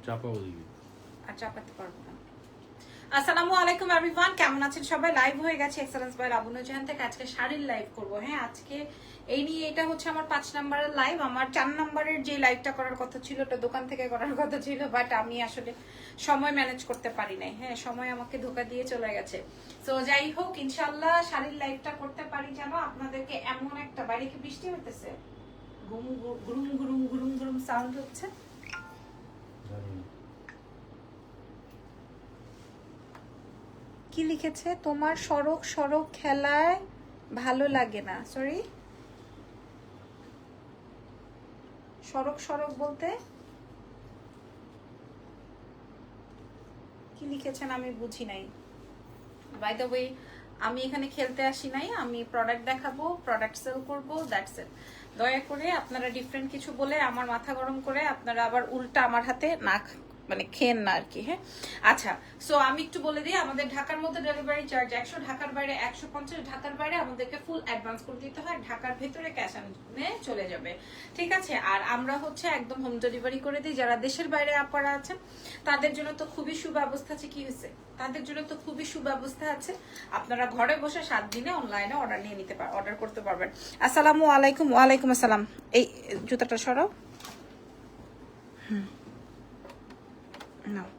চাপাও দিবি। আর চাপাতে পারবো না। আসসালামু আলাইকুম এভরিওয়ান, কেমন আছেন সবাই? লাইভ হয়ে গেছে এক্সেলেন্স বাই লাবণ্য জাহান থেকে। আজকে শাড়ির লাইভ করব। হ্যাঁ, আজকে এই নিয়ে এটা হচ্ছে আমার 5 নাম্বারের লাইভ। আমার 4 নাম্বারের যে লাইভটা করার কথা ছিল ওটা দোকান থেকে করার কথা ছিল, বাট আমি আসলে সময় ম্যানেজ করতে পারি নাই। হ্যাঁ, সময় আমাকে ধোকা দিয়ে চলে গেছে। সো যাই হোক, ইনশাআল্লাহ শাড়ির লাইভটা করতে পারি যেন আপনাদেরকে। এমন একটা বাইরে কি বৃষ্টি হইতেছে, ঘুম ঘুরুম ঘুরুম ঘুরুম ঘুরুম সাউন্ড হচ্ছে। কি লিখেছে? তোমার সড়ক সড়ক খেলায় ভালো লাগে না। সরি, সড়ক সড়ক বলতে কি লিখেছেন আমি বুঝি নাই। বাই দ্য ওয়ে, আমি এখানে খেলতে আসি নাই, আমি প্রোডাক্ট দেখাবো, প্রোডাক্ট সেল করব, দ্যাটস ইট। দয়া করে আপনারা ডিফারেন্ট কিছু বলে আমার মাথা গরম করে আপনারা আবার উল্টা আমার হাতে না মানে খেন না আর কি। হ্যাঁ, আচ্ছা, সো আমি একটু বলে দিই, আমাদের ঢাকার মধ্যে ডেলিভারি চার্জ 100, ঢাকার বাইরে 150। ঢাকার বাইরে আমাদেরকে ফুল অ্যাডভান্স করে দিতে হয়, ঢাকার ভেতরে ক্যাশ অনে চলে যাবে, ঠিক আছে। আর আমরা হচ্ছে একদম হোম ডেলিভারি করে দিই। যারা দেশের বাইরে আপনারা আছেন তাদের জন্য তো খুবই সুব্যবস্থা আছে। কি হয়েছে? তাদের জন্য তো খুবই সুব্যবস্থা আছে, আপনারা ঘরে বসে 7 দিনে অনলাইনে অর্ডার নিয়ে নিতে পারেন, অর্ডার করতে পারবেন। আসসালামু আলাইকুম। ওয়ালাইকুম আসসালাম। এই জুতাটা সরাও। নাও,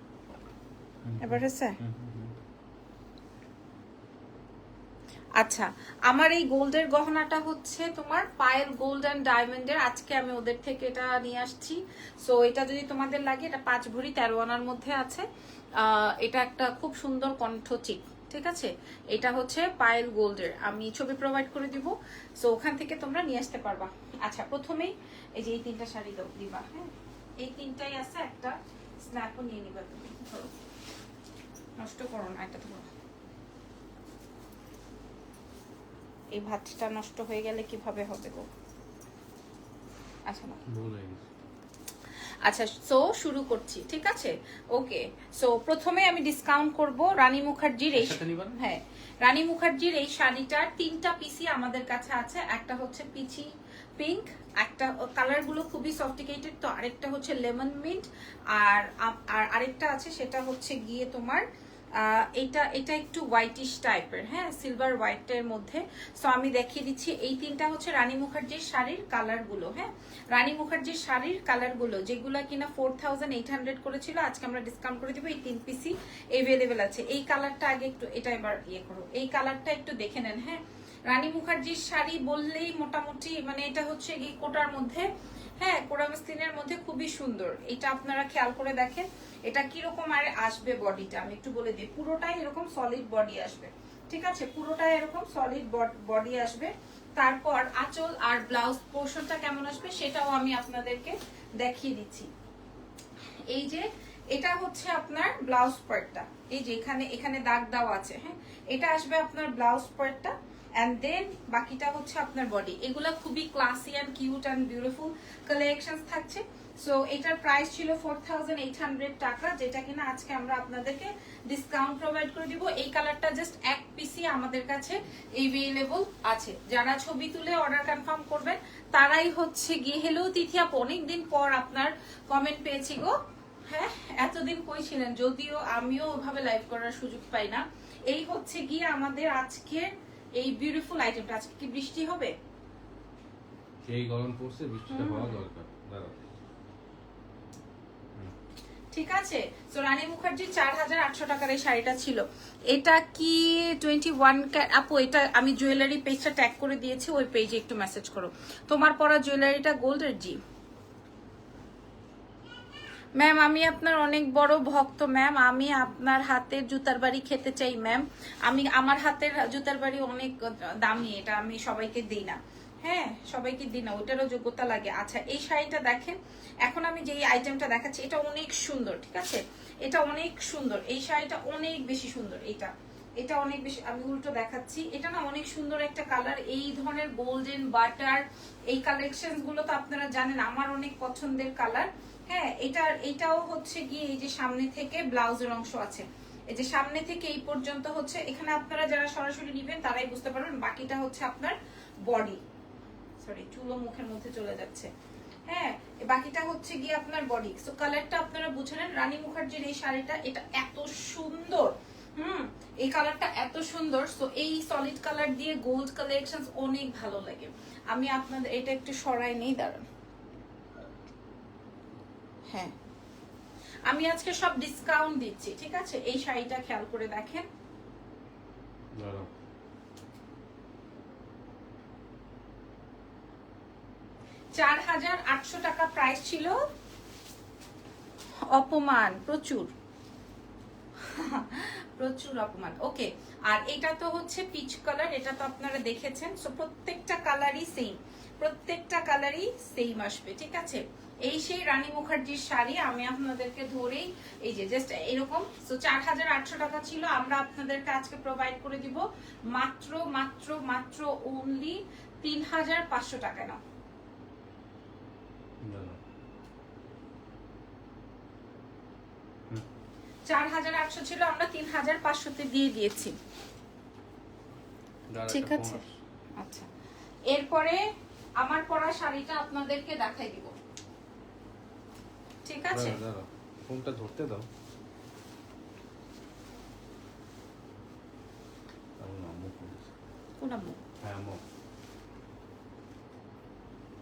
এবার হয়েছে? আচ্ছা, আমার এই গোল্ডের গহনাটা হচ্ছে তোমার পায়েল গোল্ড অ্যান্ড ডায়মন্ডের। আজকে আমি ওদের থেকে এটা নিয়ে আসছি। সো এটা যদি তোমাদের লাগে, এটা 5 ভরি 13 আনার মধ্যে আছে। এটা একটা খুব সুন্দর কণ্ঠ চিক, ঠিক আছে। এটা হচ্ছে পায়েল গোল্ডের, আমি ছবি প্রোভাইড করে দিব। সো ওখান থেকে তোমরা নিয়ে আসতে পারবা। আচ্ছা, প্রথমেই এই যে এই 3টা শাড়ি দিবা। হ্যাঁ, এই 3টাই আছে, একটা স্ন্যাপও নিয়ে নিবা তুমি। ধরো, নষ্ট করো না, এটা ধরো। এই ভাতটা নষ্ট হয়ে গেলে কিভাবে হবে গো? আচ্ছা না, আচ্ছা, সো শুরু করছি, ঠিক আছে। ওকে, সো প্রথমে আমি ডিসকাউন্ট করব রানী মুখার্জির এই, হ্যাঁ, রানী মুখার্জির এই শাড়িটার 3টা পিসই আমাদের কাছে আছে। একটা হচ্ছে পিচি পিঙ্ক, একটা কালার গুলো খুবই সফটিকেটেড, তো আরেকটা হচ্ছে লেমন মিন্ট, আর আরেকটা আছে সেটা হচ্ছে গিয়ে তোমার এটা এটা একটু হোয়াইটিশ টাইপের, হ্যাঁ, সিলভার হোয়াইটের মধ্যে। সো আমি দেখিয়ে দিচ্ছি, এই 3টা হচ্ছে রানী মুখার্জির শাড়ির কালার গুলো। হ্যাঁ, রানী মুখার্জির শাড়ির কালার গুলো যেগুলো কিনা 4800 করেছিল, আজকে আমরা ডিসকাউন্ট করে দিব। এই 3 পিসি এভেলেবেল আছে। এই কালারটা আগে একটু, এটা এবার ইয়ে করো, এই কালারটা একটু দেখে নেন। হ্যাঁ, রানী মুখার্জির শাড়ি বললেই মোটামুটি মানে এটা হচ্ছে এই কোটার মধ্যে, হ্যাঁ, কোরা মসলিনের মধ্যে খুবই সুন্দর। এটা আপনারা খেয়াল করে দেখেন এটা কিরকম আর আসবে। বডিটা আমি একটু বলে দিই, পুরোটাই এরকম সলিড বডি আসবে, ঠিক আছে, পুরোটাই এরকম সলিড বডি আসবে। তারপর আঁচল আর ব্লাউজ পোর্শনটা কেমন আসবে সেটাও আমি আপনাদেরকে দেখিয়ে দিচ্ছি। এই যে এটা হচ্ছে আপনার ব্লাউজ পার্টটা, এই যে এখানে এখানে দাগ দাও আছে। হ্যাঁ, এটা আসবে আপনার ব্লাউজ পার্টটা, এন্ড দেন বাকিটা হচ্ছে আপনার বডি। এগুলা খুবই classy and cute and beautiful collections থাকছে। সো এটার প্রাইস ছিল 4800 টাকা, যেটা কিনা আজকে আমরা আপনাদেরকে ডিসকাউন্ট প্রোভাইড করে দিব। এই কালারটা জাস্ট এক পিসি আমাদের কাছে এভেলেবল আছে। যারা ছবি তুলে অর্ডার কনফার্ম করবেন তারাই হচ্ছে গিয়ে, হ্যালো তিথি আপু, অনেকদিন পর আপনার কমেন্ট পেয়েছি গো। হ্যাঁ, এতদিন কই ছিলেন? যদিও আমিও ওভাবে লাইভ করার সুযোগ পাই না। এই হচ্ছে গিয়ে আমাদের আজকে এই বিউটিফুল আইটেমটা। আজকে কি বৃষ্টি হবে? এই গরম পড়ছে, বৃষ্টিটা হওয়া দরকার। ঠিক আছে, সো রানী মুখার্জি 4800 টাকার এই শাড়িটা ছিল। এটা কি 21 আপু? এটা আমি জুয়েলারি পেজটা ট্যাগ করে দিয়েছি, ওই পেজে একটু মেসেজ করো। তোমার পরা জুয়েলারিটা গোল্ডের? জি ম্যাম, আমি আপনার অনেক বড় ভক্ত ম্যাম, আমি আপনার হাতের জুতার বাড়ি খেতে চাই ম্যাম। আমার হাতের জুতার বাড়ি অনেক দামি, এটা আমি সবাইকে দিই না। হ্যাঁ, সবাইকে দিই না, ওইটারও যোগ্যতা লাগে। আচ্ছা, এই শাড়িটা দেখেন, এখন আমি যে আইটেমটা দেখাচ্ছি এটা অনেক সুন্দর, ঠিক আছে, এটা অনেক সুন্দর। এই শাড়িটা অনেক বেশি সুন্দর। এটা অনেক বেশি, আমি উল্টো দেখাচ্ছি। এটা না অনেক সুন্দর একটা কালার। এই ধরনের গোল্ডেন বাটার এই কালেকশন গুলো তো আপনারা জানেন আমার অনেক পছন্দের কালার। হ্যাঁ, এটাও হচ্ছে গিয়ে এই যে সামনে থেকে ব্লাউজের অংশ আছে, এই যে সামনে থেকে এই পর্যন্ত হচ্ছে। এখানে আপনারা যারা সরাসরি নেবেন তারাই বুঝতে পারবেন। বাকিটা হচ্ছে আপনার বডি। সরি, চুলো মুখের মধ্যে চলে যাচ্ছে। হ্যাঁ বাকিটা হচ্ছে গিয়ে আপনার বডি। সো কালারটা আপনারা বুঝে নেন। রানী মুখার্জির এই শাড়িটা এটা এত সুন্দর, এই কালারটা এত সুন্দর। সো এই সলিড কালার দিয়ে গোল্ড কালেকশন অনেক ভালো লাগে। আমি আপনাদের এটা একটু সরাই নেই, দাঁড়ান। হ্যাঁ আমি আজকে সব ডিসকাউন্ট দিচ্ছি, ঠিক আছে? এই শাড়িটা খেয়াল করে দেখেন। 4800 টাকা প্রাইস ছিল। অপমান প্রচুর প্রচুর অপমান। ওকে, আর এটা তো হচ্ছে পিচ কালার, এটা তো আপনারা দেখেছেন। সো প্রত্যেকটা কালারই সেম, প্রত্যেকটা কালারই সেম আসবে, ঠিক আছে? এই সেই রানী মুখার্জির শাড়ি আমি আপনাদেরকে ধরেই এই যে জাস্ট এরকম। সো 4800 টাকা ছিল, আমরা আপনাদেরকে আজকে প্রোভাইড করে দিব মাত্র মাত্র মাত্র অনলি 3500 টাকা। না 4800 ছিল, আমরা 3500 তে দিয়ে দিয়েছি, ঠিক আছে? আচ্ছা, এরপরে আমার পরা শাড়িটা আপনাদেরকে দেখাই দিব, ঠিক আছে? ফোনটা ধরতে দাও। কোন আম্মু? হ্যাঁ আম্মু।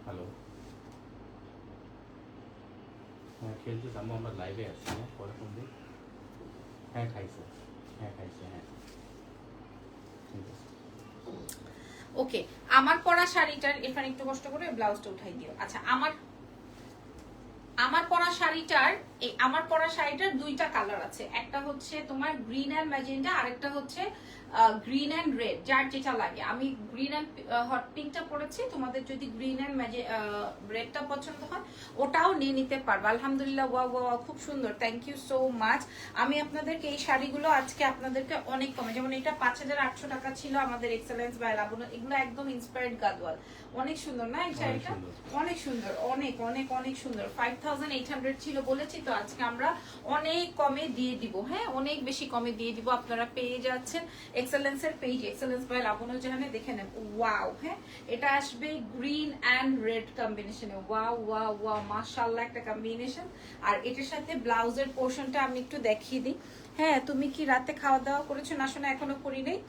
হ্যালো, হ্যাঁ খেলছিস আম্মু? আমরা লাইভে আছি, হ্যাঁ পরে ফোন দিই। হ্যাঁ খাইছে, হ্যাঁ খাইছে, হ্যাঁ ঠিক আছে। ওকে, আমার পরা শাড়িটার এখানে একটু কষ্ট করে ব্লাউজটা উঠাই দিও। আচ্ছা, আমার পরা শাড়িটার দুইটা কালার আছে। একটা হচ্ছে তোমার গ্রিন এন্ড ম্যাজেন্টা, আরেকটা হচ্ছে গ্রিন এন্ড রেড, যার যেটা লাগে। আমি গ্রিন এন্ড হট পিঙ্কটা পরেছি, তোমাদের যদি গ্রিন এন্ড রেডটা পছন্দ হয় ওটাও নিয়ে নিতে পারবে। আলহামদুলিল্লাহ, ওয়া ওয়া খুব সুন্দর, থ্যাংক ইউ সো মাচ। আমি আপনাদেরকে এই শাড়িগুলো আজকে আপনাদেরকে অনেক কমে, যেমন এটা 5800 টাকা ছিল আমাদের এক্সেলেন্স বাই লাবণ্য, এগুলো একদম ইন্সপায়ার্ড গাদওয়াল, অনেক সুন্দর না এই শাড়িটা? অনেক সুন্দর, অনেক অনেক অনেক সুন্দর। 5800 ছিল বলেছি তো, আজকে আমরা অনেক কমে দিয়ে দিব, হ্যাঁ অনেক বেশি কমে দিয়ে দিব। আপনারা পেয়ে যাচ্ছেন এক্সেলেন্সের পেজ, এক্সেলেন্স বাই লাবণ্য জাহানে, দেখে নেন। ওয়াও, হ্যাঁ এটা আসবে গ্রিন এন্ড রেড কম্বিনেশনে। ওয়াও ওয়াও ওয়াও, মাশাআল্লাহ একটা কম্বিনেশন। আর এটার সাথে ব্লাউজের পোর্শনটা আমি একটু দেখিয়ে দিই। হ্যাঁ তুমি কি রাতে খাওয়া দাওয়া করেছো? না শোনা এখনো করি নাই।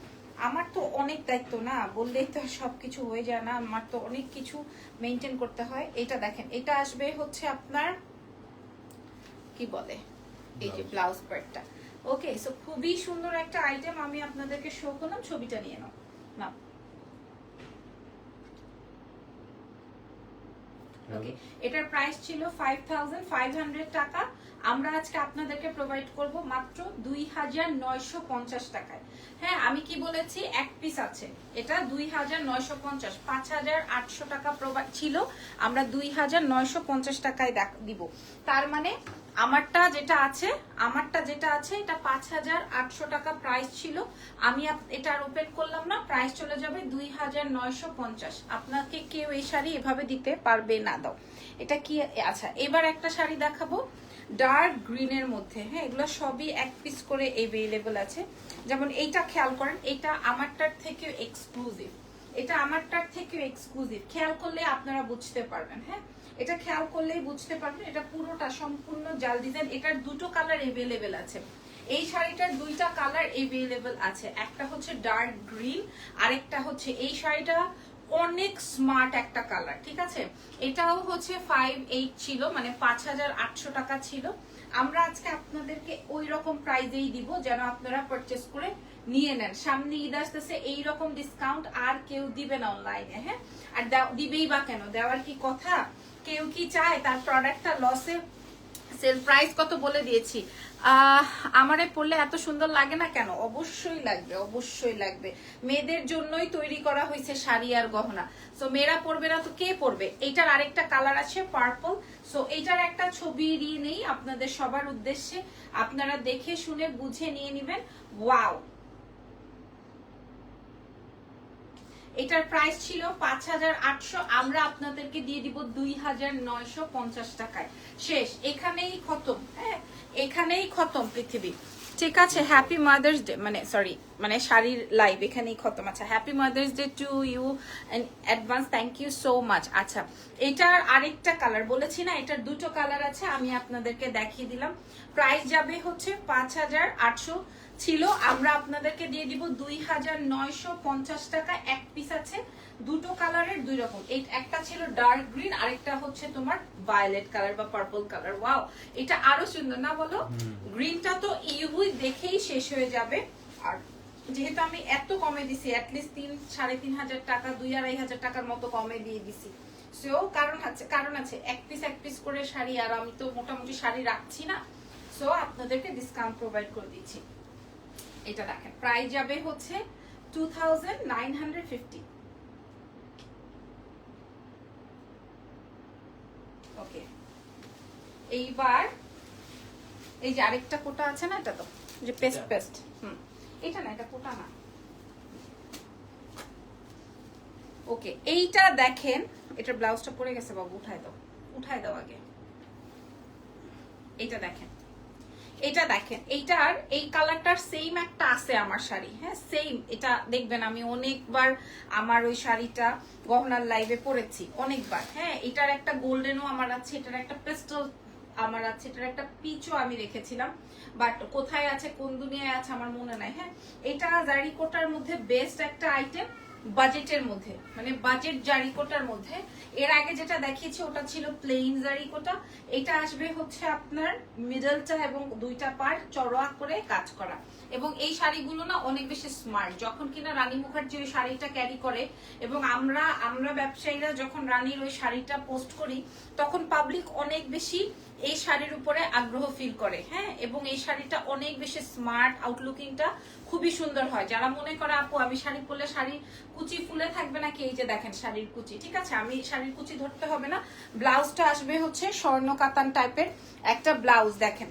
আমার তো অনেক দায়িত্ব না, বললেই তো সবকিছু হয়ে যায় না, আমার তো অনেক কিছু মেনটেন করতে হয়। এটা দেখেন, এটা আসবে হচ্ছে আপনার কি বলে এই যে ব্লাউজ পার্টটা। ওকে, সো খুবই সুন্দর একটা আইটেম আমি আপনাদেরকে শো করলাম। ছবিটা নিয়ে নাও না। ওকে, এটার প্রাইস ছিল 5500 টাকা। আমরা আজকে আপনাদেরকে প্রোভাইড করব মাত্র 2950 টাকায়। হ্যাঁ আমি কি বলেছি, এক পিস আছে, এটা 2950, 5800 টাকা ছিল, আমরা 2950 টাকায় দিব। তার মানে আমারটা যেটা আছে এটা 5800 টাকা প্রাইস ছিল। আমি এটা আর ওপেন করলাম না, প্রাইস চলে যাবে 2950। আপনাকে কেউ এই শাড়ি এভাবে দিতে পারবে না। দাও এটা কি? আচ্ছা, এবার একটা শাড়ি দেখাবো ডার্ক গ্রিনের মধ্যে। হ্যাঁ এগুলো সবই এক পিস করে অ্যাভেলেবল আছে। যেমন এইটা খেয়াল করেন, এটা আমারটার থেকেও এক্সক্লুসিভ, এটা আমারটার থেকেও এক্সক্লুসিভ। খেয়াল করলে আপনারা বুঝতে পারবেন। হ্যাঁ এটা খেয়াল করলেই বুঝতে পারবেন, এটা পুরোটা সম্পূর্ণ জাল ডিজাইন। এটার দুটো কালার অ্যাভেলেবল আছে, এই শাড়িটার দুইটা কালার অ্যাভেলেবল আছে। একটা হচ্ছে ডার্ক গ্রিন, আরেকটা হচ্ছে এই শাড়িটা অনেক স্মার্ট একটা কালার, ঠিক আছে? এটাও হচ্ছে 58 ছিল, মানে 5800 টাকা ছিল। আমরা আজকে আপনাদেরকে ওই রকম প্রাইজেই দিব যেন আপনারা পারচেস করে নিয়ে নেন। সামনে ঈদ আসতেছে, এইরকম ডিসকাউন্ট আর কেউ দিবে না অনলাইনে। হ্যাঁ আর দিবেই বা কেন, দেওয়ার কি কথা? কেউ কি চায় তার প্রোডাক্টটা লসে সেল? প্রাইস কত বলে দিয়েছি। আমারে পড়লে এত সুন্দর লাগে না কেন? অবশ্যই লাগবে, অবশ্যই লাগবে। মেয়েদের জন্যই তৈরি করা হয়েছে শাড়ি আর গহনা। সো মেয়েরা পরবে না তো কে পরবে? এইটার আরেকটা কালার আছে পার্পল। সো এইটার একটা ছবি দিয়ে নেই আপনাদের সবার উদ্দেশ্যে, আপনারা দেখে শুনে বুঝে নিয়ে নেবেন। ওয়াও, এটার প্রাইস ছিল 5800, আমরা আপনাদেরকে দিয়ে দিব 2950 টাকায়। শেষ, এখানেই খতম। হ্যাঁ এখানেই খতম পৃথিবী। ঠিক আছে, হ্যাপি মাদার্স ডে, মানে সরি, মানে শাড়ির লাইভ এখানেই খতম। আচ্ছা, happy mother's day to you and advance, thank you so much. আচ্ছা, এটার আরেকটা কালার বলেছি না, এটার দুটো কালার আছে, আমি আপনাদেরকে দেখিয়ে দিলাম। প্রাইস যাবে হচ্ছে 5,800 ছিল, আমরা আপনাদেরকে দিয়ে দিব 2,950 টাকা। এক পিস আছে, দুটো কালারের দুই রকম, এই একটা ছিল ডার্ক গ্রিন, আরেকটা হচ্ছে তোমার ভায়োলেট কালার বা পার্পল কালার। ওয়াও, এটা আরো সুন্দর না বলো? গ্রিনটা তো ইউই দেখেই শেষ হয়ে যাবে, আর যেহেতু আমি এত কমে দিছি, অ্যাটলিস্ট 3,500 টাকা, 2,500 টাকার মতো কমে দিয়ে দিছি। সো কারণ আছে এক পিস করে শাড়ি, আর আমি তো মোটামুটি শাড়ি রাখছি না, সো আপনাদেরকে ডিসকাউন্ট প্রোভাইড করে দিচ্ছি। এটা দেখেন, প্রাইস যাবে হচ্ছে 2,950। ওকে, এইবার এই যে আরেকটা কোটা আছে না, এটা তো যে পেস্ট, এটা না, এটা কোটা না। ওকে, এইটা দেখেন, এটার ব্লাউজটা পরে গেছে বাবু, উঠাই দাও আগে। এটা দেখেন, এইটার এই কালারটার সেম একটা আছে আমার শাড়ি, হ্যাঁ সেম। এটা দেখবেন আমি অনেকবার আমার ওই শাড়িটা গহনার লাইভে পরেছি অনেকবার, হ্যাঁ। এটার একটা গোল্ডেনও আমার আছে, এটার একটা পেস্টেল আমার আছে, এটার একটা পিচও আমি রেখেছিলাম, বাট কোথায় আছে, কোন দুনিয়ায় আছে আমার মনে নাই, হ্যাঁ। এটা জারিকোটার মধ্যে বেস্ট একটা আইটেম, বাজেটের মধ্যে, মানে বাজেট জারিকোটার মধ্যে। এর আগে যেটা দেখিয়েছি ওটা ছিল প্লেন জারিকোটা, এটা আসবে হচ্ছে আপনার মিডলটা এবং দুইটা পার্ট চড়োয়া করে কাজ করা। এবং এই শাড়িগুলো না অনেক বেশি স্মার্ট, যখন কিনা রানী মুখার্জি ওই শাড়িটা ক্যারি করে, এবং আমরা ব্যবসায়ীরা যখন রানীর ওই শাড়িটা পোস্ট করি, তখন পাবলিক অনেক বেশি এই শাড়ির উপরে আগ্রহ ফিল করে, হ্যাঁ। এবং এই শাড়িটা অনেক বেশি স্মার্ট, আউটলুকিংটা খুবই সুন্দর হয়। যারা মনে করে আপু আমি শাড়ি পরলে শাড়ি কুচি ফুলে থাকবে নাকি, এই যে দেখেন শাড়ির কুচি, ঠিক আছে, আমি শাড়ির কুচি ধরতে হবে না। ব্লাউজটা আসবে হচ্ছে স্বর্ণ কাতান টাইপের একটা ব্লাউজ, দেখেন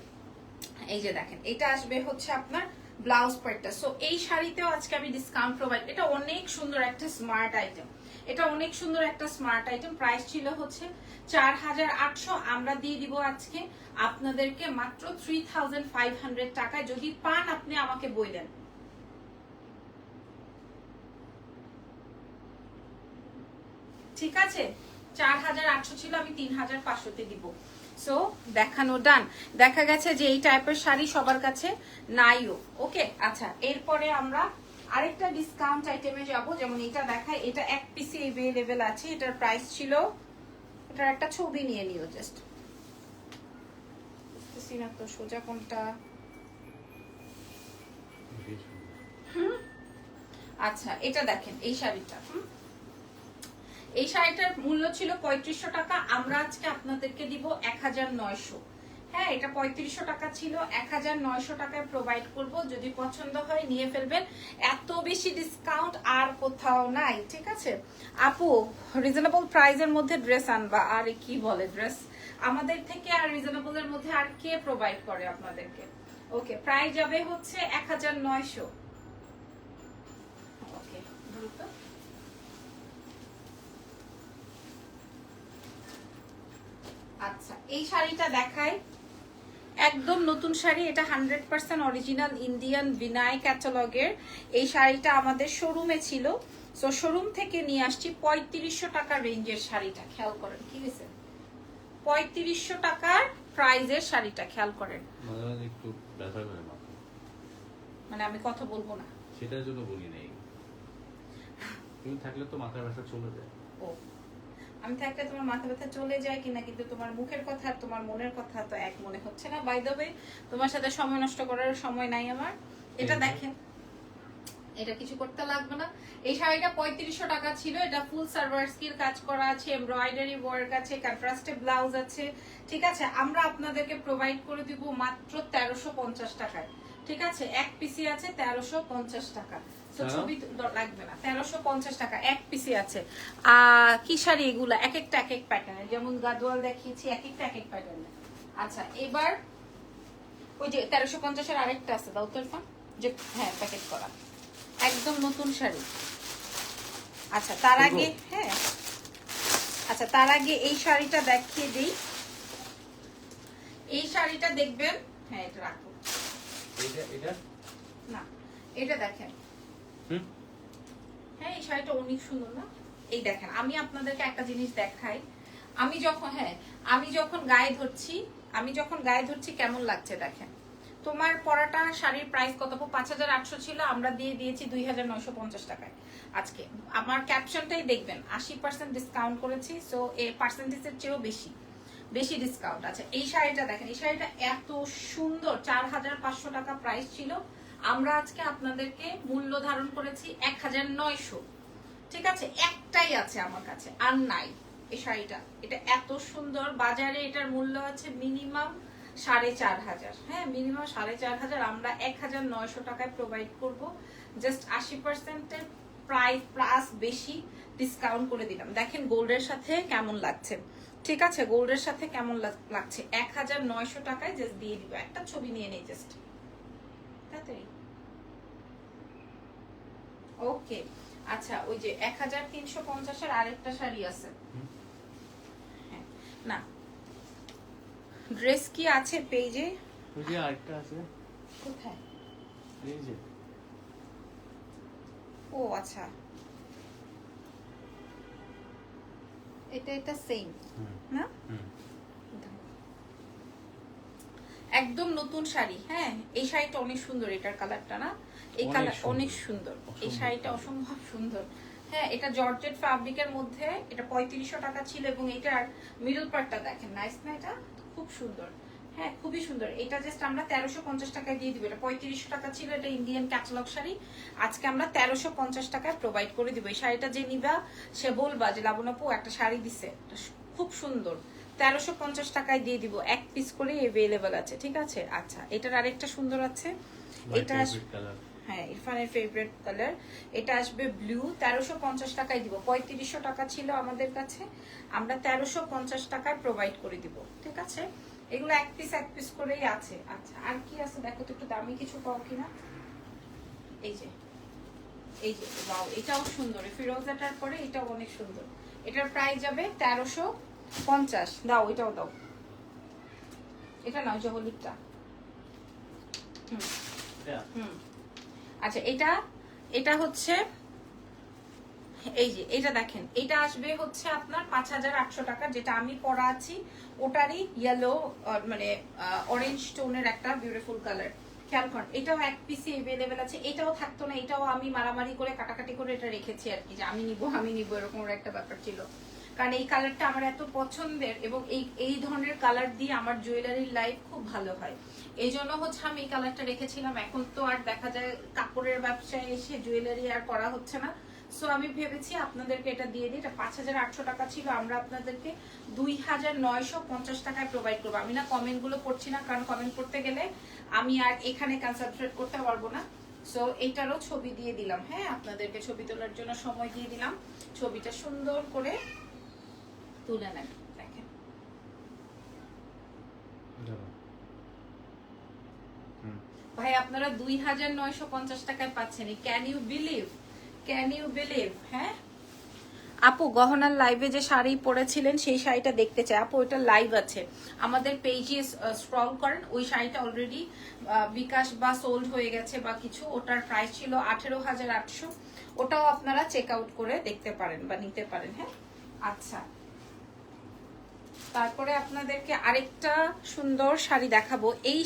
এই যে দেখেন, এটা আসবে হচ্ছে আপনার ব্লাউজ পার্টটা। সো এই শাড়িতেও আজকে আমি ডিসকাউন্ট প্রোভাইড, এটা অনেক সুন্দর একটা স্মার্ট আইটেম, প্রাইস ছিল হচ্ছে 4,800, আমরা দিয়ে দিব আজকে আপনাদেরকে মাত্র 3,500 টাকায়। যদি পান আপনি আমাকে বললেন, ঠিক আছে। 4,800 ছিল, আমি 3,500-তে দিব। সো দেখানো ডান। দেখা গেছে যে এই টাইপের শাড়ি সবার কাছে নাইও। ওকে, আচ্ছা, এরপরে আমরা আরেকটা ডিসকাউন্ট আইটেমে যাব, যেমন এটা দেখায়, এটা এক পিসে अवेलेबल আছে। এটার প্রাইস ছিল, এটার একটা ছবি নিয়ে নিও জাস্ট, বুঝতেছি না তো সোজা কোনটা। আচ্ছা, এটা দেখেন, এই শাড়িটা, এই শাড়িটার মূল্য ছিল 3500 টাকা, আমরা আজকে আপনাদেরকে দিব 1,900। হ্যাঁ, এটা 3500 টাকা ছিল, 1,900 টাকায় প্রোভাইড করব। যদি পছন্দ হয় নিয়ে ফেলবেন, এত বেশি ডিসকাউন্ট আর কোথাও নাই, ঠিক আছে। আপু রিজনেবল প্রাইসের মধ্যে ড্রেস আনবা, আর কি বলে ড্রেস আমাদের থেকে আর রিজনেবলের মধ্যে আর কে প্রোভাইড করে আপনাদেরকে। ওকে, প্রাইস যাবে হচ্ছে 1,900। ওকে, দ্রুত। আচ্ছা, এই শাড়িটা দেখায়, একদম নতুন শাড়ি, এটা 100% অরিজিনাল ইন্ডিয়ান বিনাই ক্যাটালগের। এই শাড়িটা আমাদের শোরুমে ছিল, সো শোরুম থেকে নিয়ে আসছি 3500 টাকা রেঞ্জের শাড়িটা। খেয়াল করেন কি হয়েছে, 3500 টাকার প্রাইজের শাড়িটা, খেয়াল করেন। একটু ব্যথা করে মাথা, মানে আমি কথা বলবো না সেটার জন্য বলি নাই, তুমি থাকলে তো মাথার ব্যথা চলে যায়। ও, আমি থাকলে তোমার মাথা ব্যথা চলে যায় কিনা, কিন্তু তোমার মুখের কথা আর তোমার মনের কথা তো এক মনে হচ্ছে না। বাই দ্য ওয়ে, তোমার সাথে সময় নষ্ট করার সময় নাই আমার। এটা দেখেন, এটা কিছু করতে লাগবে না। এই শাড়িটা 3500 টাকা ছিল, এটা ফুল সার্ভারস্কির কাজ করা আছে, এমব্রয়ডারি ওয়ার্ক আছে, কন্ট্রাস্টে ব্লাউজ আছে, ঠিক আছে। আমরা আপনাদেরকে প্রোভাইড করে দিব মাত্র 1350 টাকায়, ঠিক আছে। এক পিসি আছে 1350 টাকা, ছবি লাগবে না, 1350 টাকা এক পিসি আছে। কি শাড়ি এগুলা, এক একটা এক এক প্যাটার্নের, যেমন গাদোয়াল দেখিয়েছি, এক একটা এক এক প্যাটার্নের। আচ্ছা, এবার ওই যে 1350-এর আরেকটা আছে, দাও তো ইরফান, যে হ্যাঁ প্যাকেট করা একদম নতুন শাড়ি। আচ্ছা, তার আগে হ্যাঁ, আচ্ছা তার আগে এই শাড়িটা দেখিয়ে দিই। এই শাড়িটা দেখবেন, হ্যাঁ এটা রাখো, এটা এটা না এটা দেখেন, হুম হ্যাঁ এই শাড়িটা অনেক সুন্দর না? এই দেখেন, আমি আপনাদেরকে একটা জিনিস দেখাই, আমি যখন গায়ে ধরছি কেমন লাগছে দেখেন। তোমার পরাটা শাড়ির প্রাইস কত? 5800 ছিল, আমরা দিয়ে দিয়েছি 2950 টাকায়। আজকে আমার ক্যাপশনটাই দেখবেন, 80% ডিসকাউন্ট করেছি। সো এই পার্সেন্টেজের চেয়েও বেশি ডিসকাউন্ট আছে। এই শাড়িটা দেখেন, এই শাড়িটা এত সুন্দর, 4500 টাকা প্রাইস ছিল, আমরা আজকে আপনাদেরকে মূল্য ধারণ করেছি 1900। ঠিক আছে, একটাই আছে আমার কাছে, আর নাই এই শাড়িটা। এটা এত সুন্দর, বাজারে এটার মূল্য আছে মিনিমাম 4500। হ্যাঁ, মিনিমাম 4500, আমরা 1900 টাকায় প্রোভাইড করব। জাস্ট 80%-এর প্রাইস প্লাস বেশি ডিসকাউন্ট করে দিলাম। দেখেন গোল্ডের সাথে কেমন লাগছে। ঠিক আছে, গোল্ডের সাথে কেমন লাগছে, 1900 টাকায় জাস্ট দিয়ে দিব। একটা ছবি নিয়ে নেই জাস্ট, তাড়াতাড়ি। ওকে, আচ্ছা ওই যে 1350-এর আরেকটা শাড়ি আছে। হ্যাঁ, না ড্রেস কি আছে পেজে? ওই যে আরেকটা আছে। কোথায়? এই যে। ও আচ্ছা, এটা সেম না? একদম নতুন শাড়ি। হ্যাঁ, এই শাড়িটা অনেক সুন্দর, এটার কালারটা না, এই কালার অনেক সুন্দর, এই শাড়িটা অসম্ভব সুন্দর। হ্যাঁ, এটা জর্জেট ফ্যাব্রিকের মধ্যে, এটা 3500 টাকা ছিল, এবং এটার মিডল পার্টটা দেখেন, নাইস না? এটা খুব সুন্দর, হ্যাঁ খুবই সুন্দর। এটা জাস্ট আমরা 1350 টাকায় দিয়ে দিব। এটা 3500 টাকা ছিল, এটা ইন্ডিয়ান ক্যাটালগ শাড়ি, আজকে আমরা 1350 টাকায় প্রোভাইড করে দিব। এই শাড়িটা যে নিবা সে বলবা যে লাবণ্যপু একটা শাড়ি দিছে, খুব সুন্দর, 1350 টাকায় দিয়ে দিব। এক পিস করে अवेलेबल আছে, ঠিক আছে? আচ্ছা, এটার আরেকটা সুন্দর আছে, এটা হ্যাঁ ইরফানের ফেভারিট কালার, এটা আসবে ব্লু, 1350 টাকায় দিব। 3500 টাকা ছিল আমাদের কাছে, আমরা 1350 টাকায় প্রোভাইড করে দিব। ঠিক আছে, এগুলো এক পিস করেই আছে। আচ্ছা, আর কি আছে দেখো তো, একটু দামি কিছু পাও কিনা। এই যে ওয়াও, এটাও সুন্দর, ফিরোজাটার পরে এটাও অনেক সুন্দর। এটার প্রাইস যাবে 1350। দাও, এটাও দাও, এটা নাও, যে হলুদটা। আচ্ছা, এটা হচ্ছে এই যে, এটা দেখেন, এটা আসবে হচ্ছে আপনার 5800 টাকা, যেটা আমি পরা আছি ওটারই ইয়েলো মানে অরেঞ্জ টোনের একটা বিউটিফুল কালার। খেয়াল করেন, এটাও এক পিসি अवेलेबल আছে। এটাও থাকতো না, এটাও আমি মারামারি করে কাটাকাটি করে এটা রেখেছি আর কি, যে আমি নিব এরকম একটা ব্যাপার ছিল, কারণ এই কালারটা আমার এত পছন্দের, এবং এই ধরনের কালার দিয়ে আমার জুয়েলারির লাইফ খুব ভালো হয়। এই জন্য হচ্ছে আমি এই কালারটা রেখেছিলাম। এখন তো আর দেখা যায় কাপড়ের ব্যবসায় এসে জুয়েলারি আর করা হচ্ছে না, সো আমি ভেবেছি আপনাদেরকে এটা দিয়ে দিই। এটা 5800 টাকা ছিল, আমরা আপনাদেরকে 2950 টাকায় প্রোভাইড করবো। আমি না কমেন্ট গুলো পড়ছি না, কারণ কমেন্ট করতে গেলে আমি আর এখানে কনসেন্ট্রেট করতে পারবো না। সো এইটারও ছবি দিয়ে দিলাম, হ্যাঁ আপনাদেরকে ছবি তোলার জন্য সময় দিয়ে দিলাম, ছবিটা সুন্দর করে তুলে নেন। দেখেন ভাই, আপনারা 2950 টাকায় পাচ্ছেন, ক্যান ইউ বিলিভ? হ্যাঁ আপু, গহনার লাইভে যে শাড়ি পরেছিলেন সেই শাড়িটা দেখতে চাই আপু, ওটা লাইভ আছে আমাদের পেজে, স্ক্রল করেন, ওই শাড়িটা অলরেডি বিকাশ বা সোল্ড হয়ে গেছে বা কিছু। ওটার প্রাইস ছিল 18800, ওটাও আপনারা চেক আউট করে দেখতে পারেন বা নিতে পারেন। হ্যাঁ, আচ্ছা, তারপরে আপনাদেরকে আরেকটা সুন্দর শাড়ি দেখাবো। এই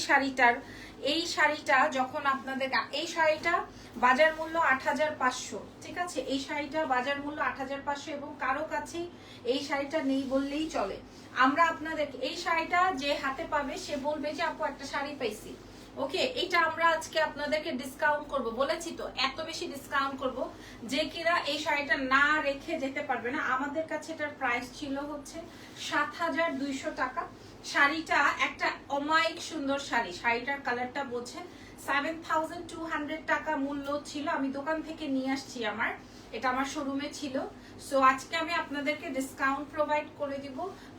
শাড়িটা যখন আপনাদের, এই শাড়িটা বাজার মূল্য 8500, ঠিক আছে? এই শাড়িটা বাজার মূল্য 8500, এবং কারো কাছেই এই শাড়িটা নেই বললেই চলে। আমরা আপনাদেরকে এই শাড়িটা যে হাতে পাবে সে বলবে যে আপু একটা শাড়ি পাইছি। ওকে, এটা আমরা আজকে আপনাদেরকে ডিসকাউন্ট করব, বলেছি তো এত বেশি ডিসকাউন্ট করব যে কিনা এই শাড়িটা না রেখে যেতে পারবে না। আমাদের কাছে এটার প্রাইস ছিল হচ্ছে 7200 টাকা। শাড়িটা একটা অমায়িক সুন্দর শাড়ি, শাড়িটার কালারটা বোঝেন। 7200 টাকা মূল্য ছিল, আমি দোকান থেকে নিয়ে আসছি আমার এটা আমার শোরুমে ছিল। সো আজকে আমি আপনাদেরকে ডিসকাউন্ট প্রোভাইড করে দিব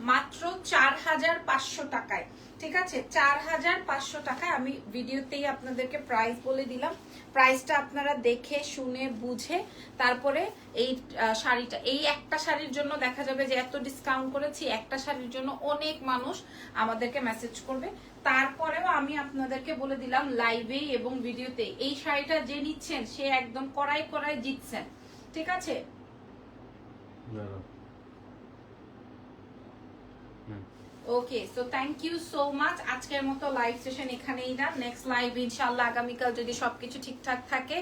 মাত্র 4500 টাকায়। ঠিক আছে, 4500 টাকায় আমি ভিডিওতেই আপনাদেরকে প্রাইস বলে দিলাম। প্রাইসটা আপনারা দেখে শুনে বুঝে তারপরে এই শাড়িটা, এই একটা শাড়ির জন্য দেখা যাবে যে এত ডিসকাউন্ট করেছি, একটা শাড়ির জন্য অনেক মানুষ আমাদেরকে মেসেজ করবে। তারপরেও আমি আপনাদেরকে বলে দিলাম লাইভে এবং ভিডিওতে, এই শাড়িটা যে নিচ্ছেন সে একদম কড়াই কড়াই জিতছেন। ঠিক আছে, okay. So thank you so much. আজকের মতো লাইভ সেশন এখানেই না, নেক্সট লাইভ ইনশাআল্লাহ আগামীকাল যদি সবকিছু ঠিকঠাক থাকে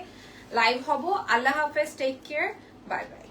লাইভ হব। আল্লাহ হাফেজ, টেক কেয়ার, বাই বাই।